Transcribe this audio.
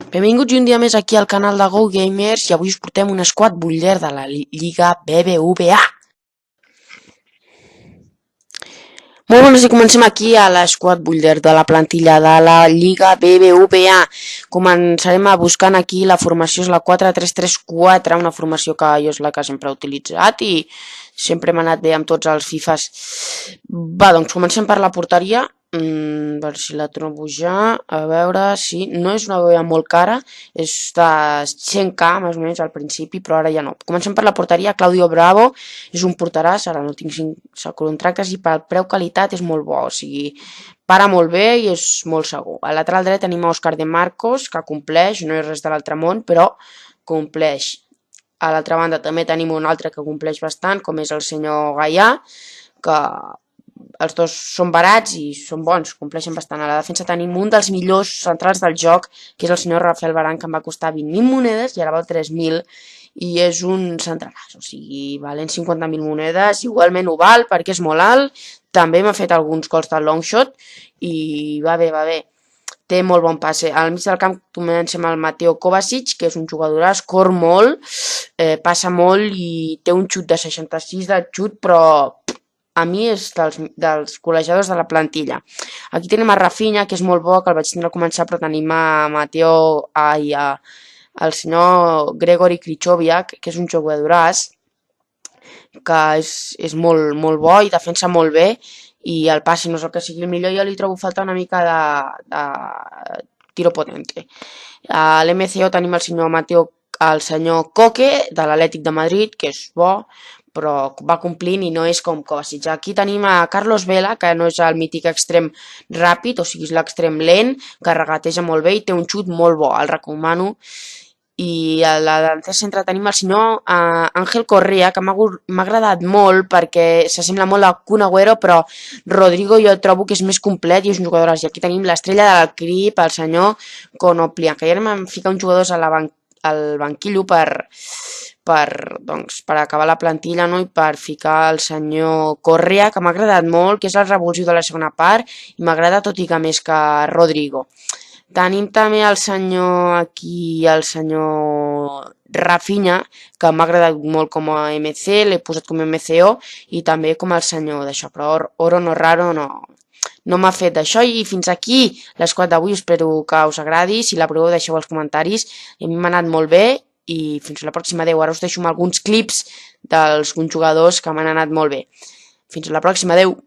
Benvinguts un dia més aquí al canal de Go Gamers i avui us portem un squad builder de la Lliga BBVA. Molt bones i comencem aquí a l'esquad builder de la plantilla de la Lliga BBVA. Començarem buscant aquí la formació, és la 4-3-3-4, una formació que jo és la que sempre he utilitzat i sempre m'ha anat bé amb tots els FIFAs. Va, doncs comencem per la porteria. A veure si la trobo ja, a veure si... No és una BBVA molt cara, és de 100k més o menys al principi, però ara ja no. Comencem per la porteria. Claudio Bravo és un porteràs, ara no tinc 5 contractes i pel preu qualitat és molt bo, o sigui, para molt bé i és molt segur. A lateral dret tenim a Óscar de Marcos, que compleix, no és res de l'altre món, però compleix. A l'altra banda també tenim un altre que compleix bastant, com és el senyor Gaià, que els dos són barats i són bons, compleixen bastant. A la defensa tenim un dels millors centrals del joc, que és el senyor Rafael Varane, que em va costar 20.000 monedes i ara val 3.000, i és un centralàs, o sigui, valen 50.000 monedes, igualment ho val perquè és molt alt, també m'ha fet alguns gols de long shot i va bé, va bé. Té molt bon passe. Al mig del camp comencem el Mateo Kovacic, que és un jugadoràs, cor molt, passa molt i té un xut de 66 de xut, però a mi és dels col·legiadors de la plantilla. Aquí tenim a Rafinha, que és molt bo, que el vaig tindre a començar, però tenim a Mateo i al senyor Gregory Krychowiak, que és un jugadoràs, que és molt bo i defensa molt bé, i el passi no és el que sigui el millor, jo li trobo falta una mica de tiro potente. A l'MCO tenim el senyor Koke, de l'Atlètic de Madrid, que és bo, però va complint i no és com Kovacic. Aquí tenim a Carlos Vela, que no és el mític extrem ràpid, o sigui, és l'extrem lent, que regateja molt bé i té un xut molt bo, el recomano. I a la davanter centre tenim el senyor Ángel Correa, que m'ha agradat molt perquè s'assembla molt a Kun Agüero, però Rodrigo jo trobo que és més complet i és un jugador. I aquí tenim l'estrella del CRIP, el senyor Konoplia, que ja anem a ficar uns jugadors al banquillo per acabar la plantilla, no? I per ficar el senyor Correa, que m'ha agradat molt, que és el revulsiu de la segona part, i m'agrada tot i que més que Rodrigo. Tenim també el senyor Rafinha, que m'ha agradat molt com a MC, l'he posat com a MCO, i també com el senyor d'això, però Oro no Raro no m'ha fet d'això. I fins aquí l'esquad d'avui, espero que us agradi. Si la proveu, deixeu als comentaris. A mi m'ha anat molt bé i fins la pròxima. Adéu. Ara us deixo amb alguns clips d'alguns jugadors que m'han anat molt bé. Fins la pròxima. Adéu.